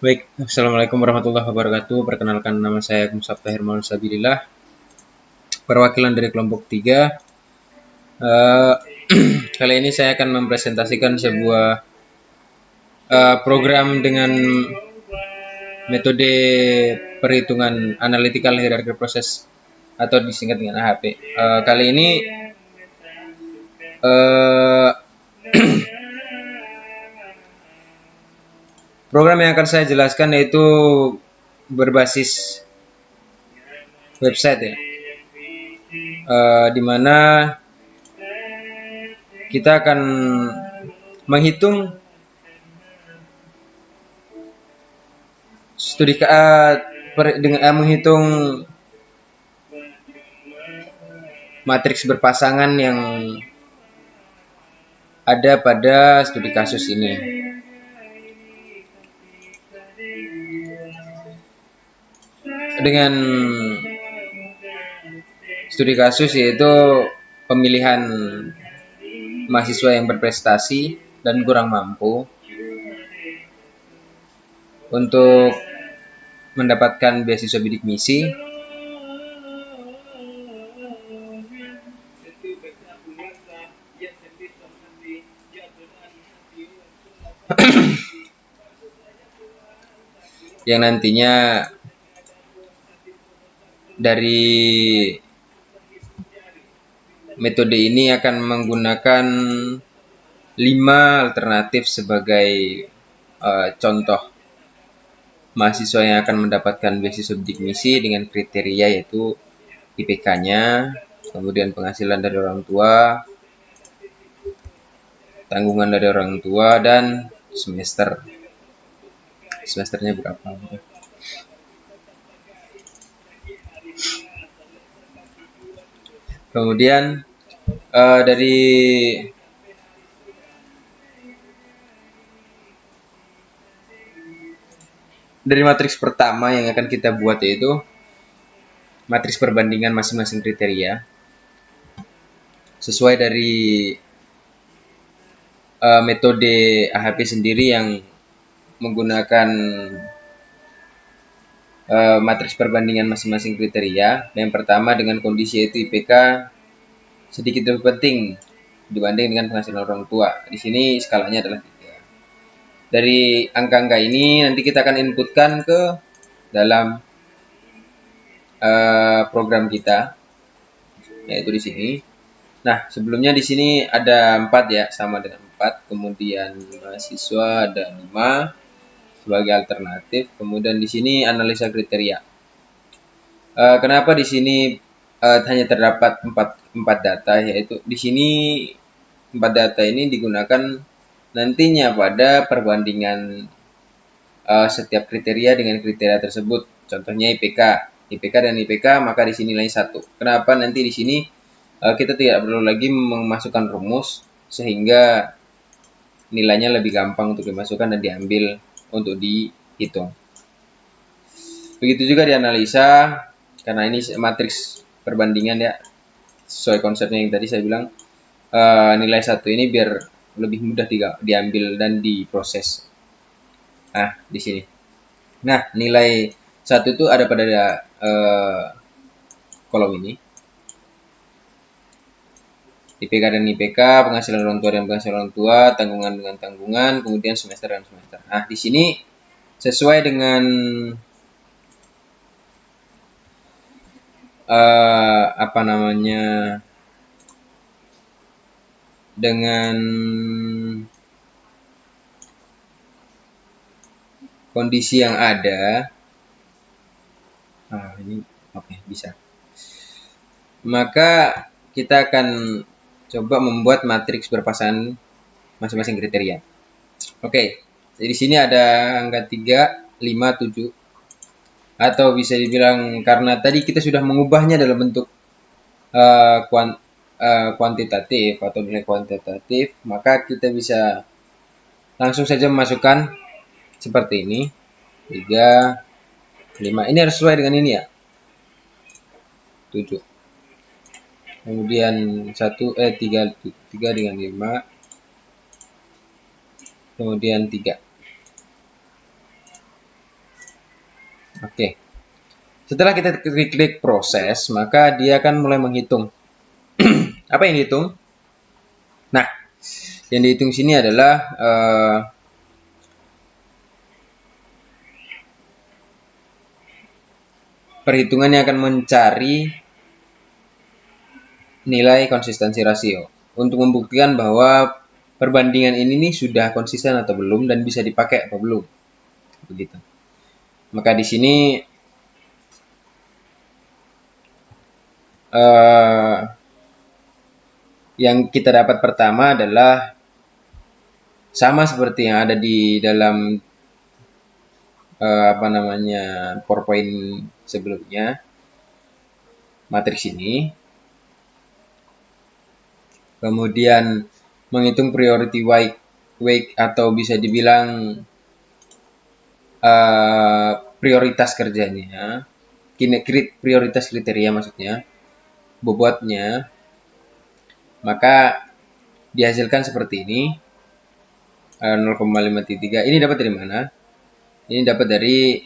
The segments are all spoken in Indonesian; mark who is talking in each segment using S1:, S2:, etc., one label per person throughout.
S1: Baik, Assalamualaikum warahmatullahi wabarakatuh. Perkenalkan, nama saya Musabta Hermawan Sabilillah, perwakilan dari kelompok 3. Eh, Kali ini saya akan mempresentasikan sebuah program dengan metode perhitungan analytical hierarchy process atau disingkat dengan AHP. Kali ini eh, program yang akan saya jelaskan yaitu berbasis website ya, di mana kita akan menghitung menghitung matriks berpasangan yang ada pada studi kasus ini. Dengan studi kasus yaitu pemilihan mahasiswa yang berprestasi dan kurang mampu untuk mendapatkan beasiswa bidik misi. Yang nantinya dari metode ini akan menggunakan 5 alternatif sebagai contoh mahasiswa yang akan mendapatkan beasiswa bidik misi dengan kriteria yaitu IPK-nya, kemudian penghasilan dari orang tua, tanggungan dari orang tua, dan semesternya berapa. Kemudian dari matriks pertama yang akan kita buat yaitu matriks perbandingan masing-masing kriteria sesuai dari metode AHP sendiri yang menggunakan matriks perbandingan masing-masing kriteria. Yang pertama dengan kondisi yaitu IPK sedikit lebih penting dibanding dengan penghasilan orang tua. Di sini skalanya adalah 3. Dari angka-angka ini nanti kita akan inputkan ke dalam program kita, yaitu di sini. Nah, sebelumnya di sini ada 4 ya, sama dengan 4. Kemudian mahasiswa ada 5 sebagai alternatif. Kemudian di sini analisa kriteria. Kenapa di sini hanya terdapat 4 data, yaitu di sini 4 data ini digunakan nantinya pada perbandingan setiap kriteria dengan kriteria tersebut. Contohnya IPK dan IPK, maka di sini nilai 1. Kenapa nanti di sini kita tidak perlu lagi memasukkan rumus sehingga nilainya lebih gampang untuk dimasukkan dan diambil untuk dihitung. Begitu juga dianalisa, karena ini matriks perbandingan ya, sesuai konsepnya yang tadi saya bilang, nilai 1 ini biar lebih mudah diambil dan diproses. Nah, di sini. Nah, nilai 1 itu ada pada kolom ini. IPK dan IPK, penghasilan orang tua dan penghasilan orang tua, tanggungan dengan tanggungan, kemudian semester dan semester. Nah, di sini sesuai dengan dengan kondisi yang ada. Ini oke, bisa. Maka kita akan coba membuat matriks berpasangan masing-masing kriteria. Oke, jadi di sini ada angka 3, 5, 7. Atau bisa dibilang karena tadi kita sudah mengubahnya dalam bentuk kuantitatif atau nilai kuantitatif, maka kita bisa langsung saja memasukkan seperti ini. 3, 5. Ini harus sesuai dengan ini ya. 7. Kemudian 3 dengan 5. Kemudian 3. Oke. Setelah kita klik proses, maka dia akan mulai menghitung. Apa yang dihitung? Nah, yang dihitung sini adalah perhitungan yang akan mencari nilai konsistensi rasio untuk membuktikan bahwa perbandingan ini nih sudah konsisten atau belum dan bisa dipakai atau belum. Begitu. Maka di sini yang kita dapat pertama adalah sama seperti yang ada di dalam PowerPoint sebelumnya, matriks ini. Kemudian menghitung priority weight atau bisa dibilang prioritas kerjanya, prioritas kriteria maksudnya, bobotnya, maka dihasilkan seperti ini, 0,53. Ini dapat dari mana? Ini dapat dari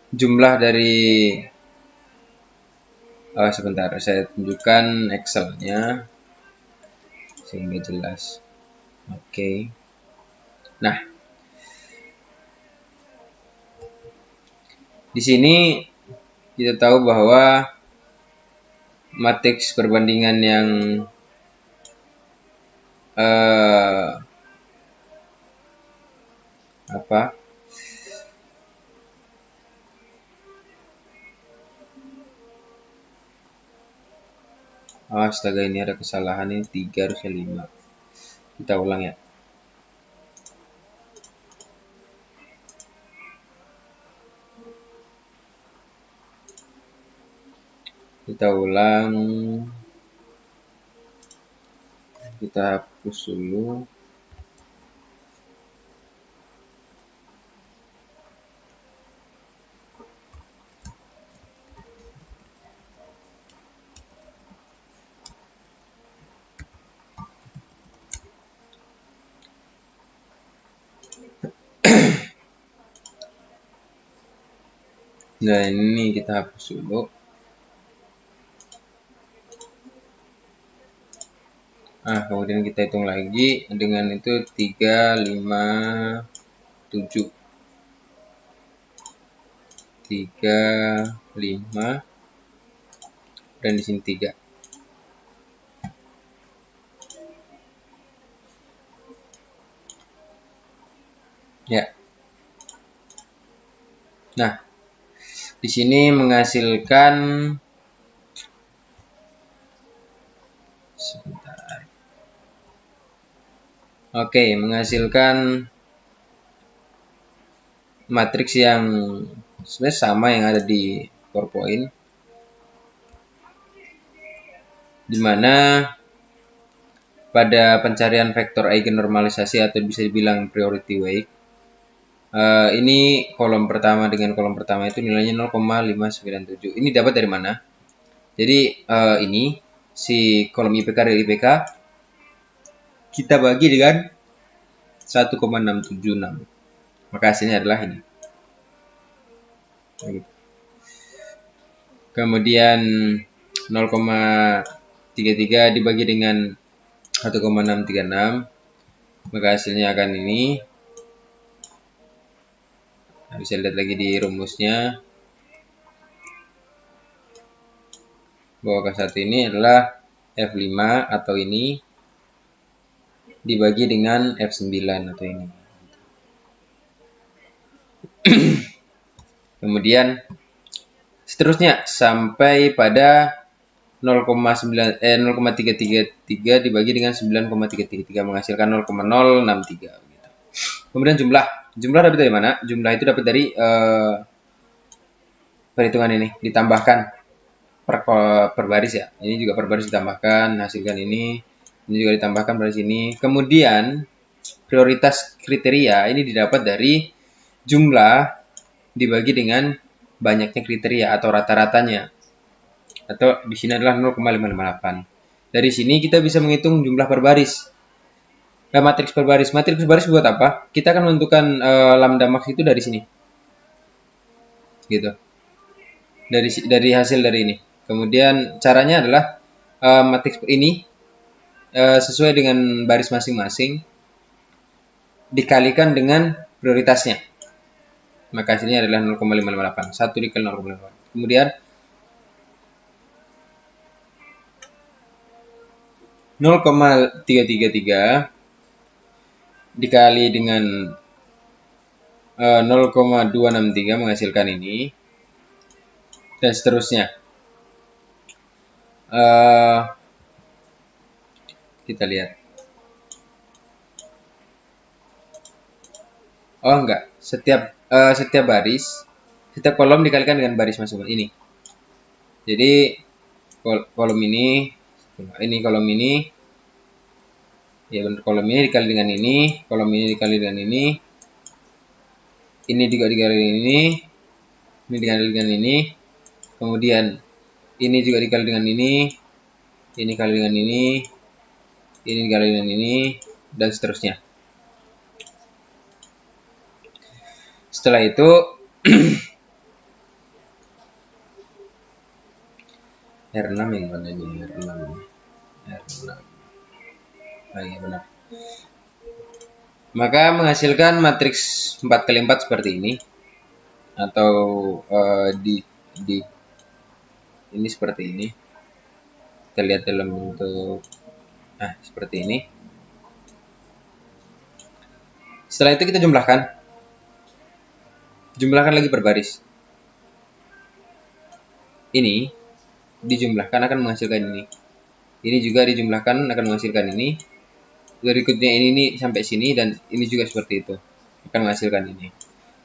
S1: jumlah dari sebentar, saya tunjukkan Excel-nya sehingga jelas. Oke. Nah, di sini kita tahu bahwa matriks perbandingan yang astaga, ini ada kesalahan, ini 3 harusnya 5. Kita ulang ya. Kita ulang. Kita hapus dulu. Nah, ini kita hapus dulu. Kemudian kita hitung lagi dengan itu 3, 5, 7. 3, 5, dan di sini 3. Ya. Nah, di sini menghasilkan sebentar. Oke, menghasilkan matriks yang sebenarnya sama yang ada di PowerPoint, di mana pada pencarian vektor eigennormalisasi atau bisa dibilang priority weight, ini kolom pertama dengan kolom pertama itu nilainya 0,597. Ini dapat dari mana? Jadi ini si kolom IPK dari IPK kita bagi dengan 1,676. Maka hasilnya adalah ini. Kemudian 0,33 dibagi dengan 1,636, maka hasilnya akan ini. Bisa lihat lagi di rumusnya bahwa K1 ini adalah F5 atau ini dibagi dengan F9 atau ini. Kemudian seterusnya sampai pada 0,333 dibagi dengan 9,333 menghasilkan 0,063. Kemudian jumlah dapat dari mana? Jumlah itu dapat dari perhitungan ini ditambahkan per baris ya. Ini juga per baris ditambahkan, hasilkan ini juga ditambahkan pada sini. Kemudian prioritas kriteria ini didapat dari jumlah dibagi dengan banyaknya kriteria atau rata-ratanya. Atau di sini adalah 0,558. Dari sini kita bisa menghitung jumlah per baris. Matriks per baris. Matriks per baris buat apa? Kita akan menentukan lambda max itu dari sini. Gitu. Dari hasil dari ini. Kemudian caranya adalah matriks ini sesuai dengan baris masing-masing dikalikan dengan prioritasnya. Maka hasilnya adalah 0,558. 1 dikali 0,558. Kemudian 0,333 dikali dengan 0,263 menghasilkan ini, dan seterusnya. Kita lihat. Oh enggak, setiap baris, setiap kolom dikalikan dengan baris masing-masing ini. Jadi kolom ini kolom ini, ya benar, kolom ini dikali dengan ini, kolom ini dikali dengan ini juga dikali dengan ini dikali dengan ini, kemudian ini juga dikali dengan ini dikali dengan ini dikali dengan ini, dan seterusnya. Setelah itu R6 yang mana ini? R6. Oh iya benar. Maka menghasilkan matriks 4x4 seperti ini, atau di ini seperti ini. Kita lihat dalam bentuk seperti ini. Setelah itu kita jumlahkan lagi per baris. Ini dijumlahkan akan menghasilkan ini. Ini juga dijumlahkan akan menghasilkan ini. Berikutnya ini sampai sini, dan ini juga seperti itu akan menghasilkan ini.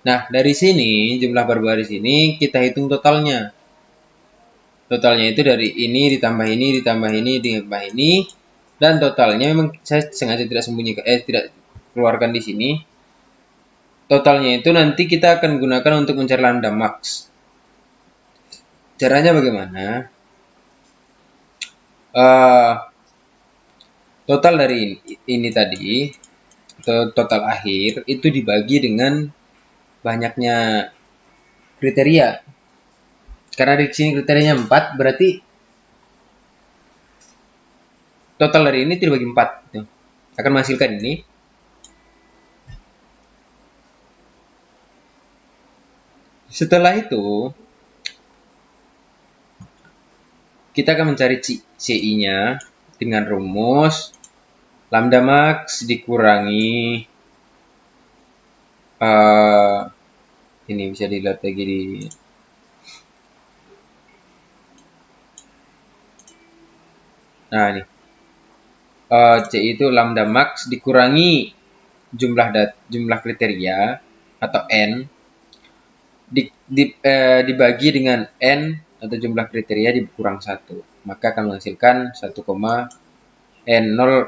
S1: Nah, dari sini jumlah per baris ini kita hitung totalnya. Totalnya itu dari ini ditambah ini ditambah ini ditambah ini, dan totalnya memang saya sengaja tidak sembunyikan, tidak keluarkan di sini. Totalnya itu nanti kita akan gunakan untuk mencari lambda max. Caranya bagaimana? Total dari ini tadi, total akhir itu dibagi dengan banyaknya kriteria. Karena di sini kriterianya 4, berarti total dari ini dibagi 4. Akan menghasilkan ini. Setelah itu, kita akan mencari CI-nya dengan rumus lambda max dikurangi ini bisa dilihat lagi di ini CI itu lambda max dikurangi jumlah kriteria atau n dibagi dengan n atau jumlah kriteria dikurang 1, maka akan menghasilkan 1,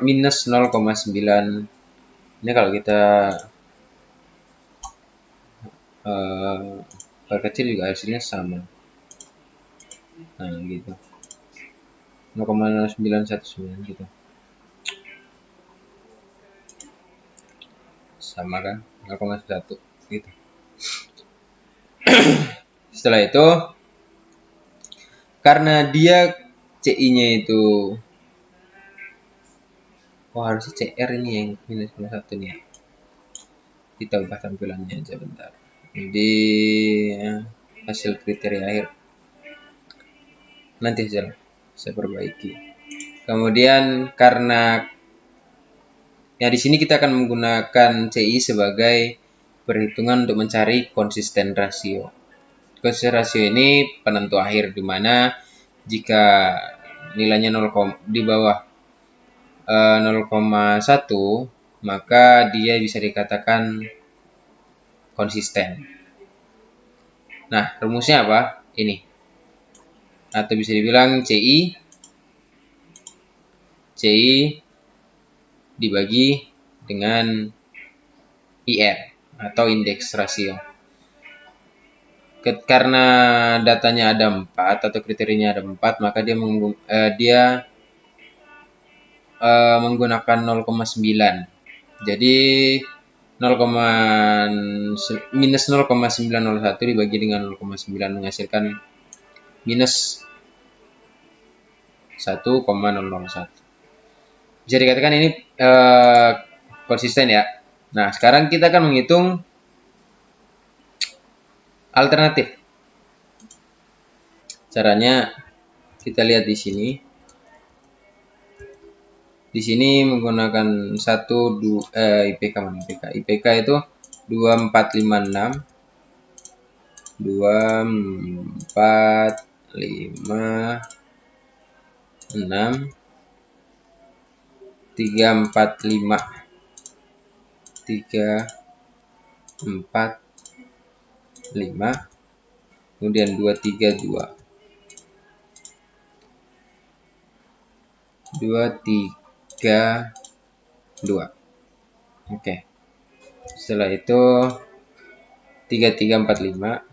S1: minus 0,9. Ini kalau kita perkecil juga hasilnya sama. Nah, gitu. 0,0919 gitu. Sama kan? 0,1 gitu. Setelah itu, karena dia CI-nya itu harusnya CR ini yang minus 1 nih ya. Kita ubah tampilannya aja bentar. Jadi hasil kriteria akhir nanti aja saya perbaiki. Kemudian karena di sini kita akan menggunakan CI sebagai perhitungan untuk mencari konsisten rasio. Konsisten rasio ini penentu akhir, di mana jika nilainya 0, di bawah 0,1, maka dia bisa dikatakan konsisten. Nah, rumusnya apa? Ini. Atau bisa dibilang CI dibagi dengan IR atau indeks rasio. Karena datanya ada 4 atau kriterianya ada 4, maka dia menggunakan 0,9. Jadi minus 0,901 dibagi dengan 0,9 menghasilkan minus 1,001. Bisa dikatakan ini konsisten ya. Nah, sekarang kita akan menghitung alternatif. Caranya kita lihat di sini. Di sini menggunakan IPK mana IPK? IPK itu 2456 2456 345 kemudian 232 Oke. Setelah itu 3345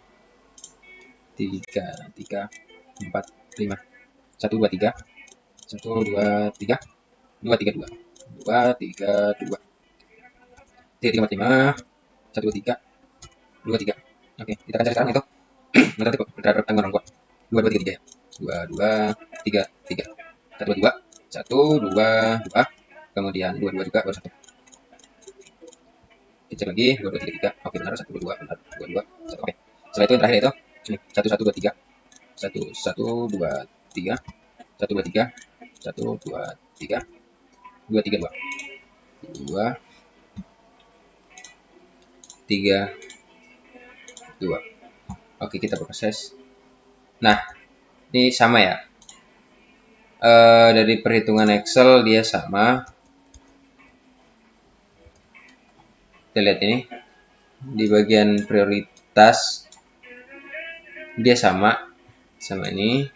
S1: 123 232 233 Oke, kita akan cari sekarang itu nanti berapa tanggal orang 223 ya. 2233 122 kemudian 22 juga baru 1. Kita lagi 2233. Oke, benar 122 benar 22 1. Oke. Setelah itu yang terakhir itu ini 1123 1123 123 123 232 232. Oke, kita proses. Nah, ini sama ya. Dari perhitungan Excel dia sama. Kita lihat ini di bagian prioritas dia sama ini.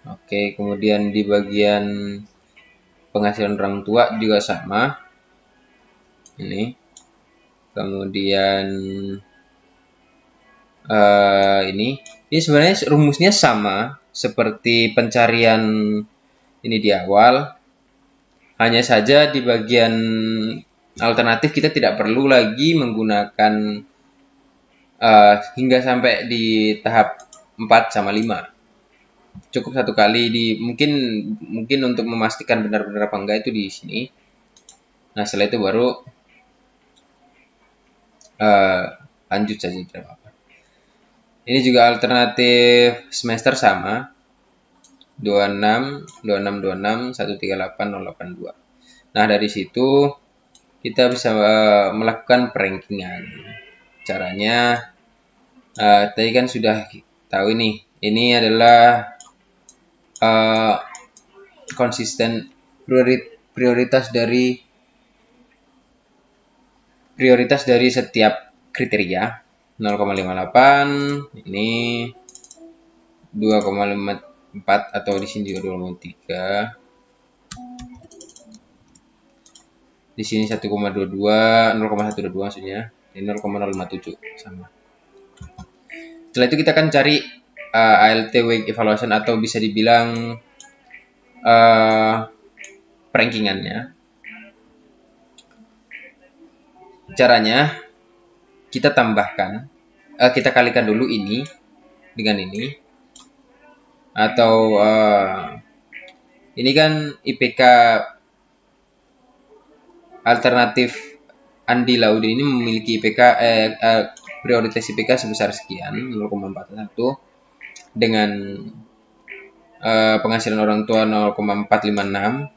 S1: Oke, kemudian di bagian penghasilan orang tua juga sama ini. Kemudian ini sebenarnya rumusnya sama seperti pencarian ini di awal, hanya saja di bagian alternatif kita tidak perlu lagi menggunakan hingga sampai di tahap 4 sama 5. Cukup satu kali mungkin untuk memastikan benar-benar apa enggak itu di sini. Nah, setelah itu baru lanjut saja tidak apa-apa. Ini juga alternatif semester sama 26 26 26 138 082. Nah, dari situ kita bisa melakukan perankingan. Caranya tadi kan sudah tahu ini adalah konsisten prioritas dari setiap kriteria. 0,58 ini 2,54 atau di sini juga 2,3. Di sini 1,22 0,122 maksudnya. Ini 0,057 sama. Setelah itu kita akan cari ALT weight evaluation atau bisa dibilang perankingannya. Caranya kita tambahkan, kita kalikan dulu ini dengan ini, atau ini kan IPK alternatif Andi Laudin ini memiliki IPK prioritas IPK sebesar sekian 0,41 dengan penghasilan orang tua 0,456,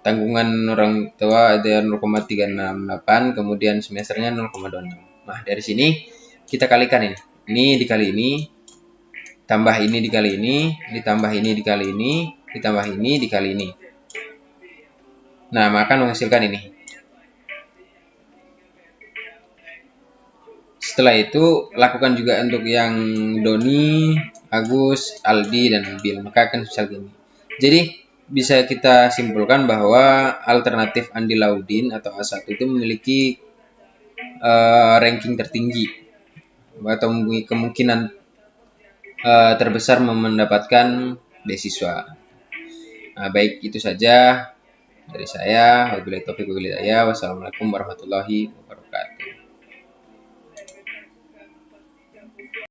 S1: tanggungan orang tua ada 0,368, kemudian semesternya 0,26. Nah, dari sini kita kalikan ini dikali ini, tambah ini dikali ini, ditambah ini dikali ini, ditambah ini dikali ini. Nah, maka menghasilkan ini. Setelah itu lakukan juga untuk yang Doni, Agus, Aldi, dan Bill. Maka akan seperti ini. Jadi bisa kita simpulkan bahwa alternatif Andi Laudin atau A1 itu memiliki ranking tertinggi atau kemungkinan terbesar mendapatkan beasiswa. Nah, baik itu saja dari saya. Wabillahi taufiq wal hidayah. Wassalamualaikum warahmatullahi wabarakatuh.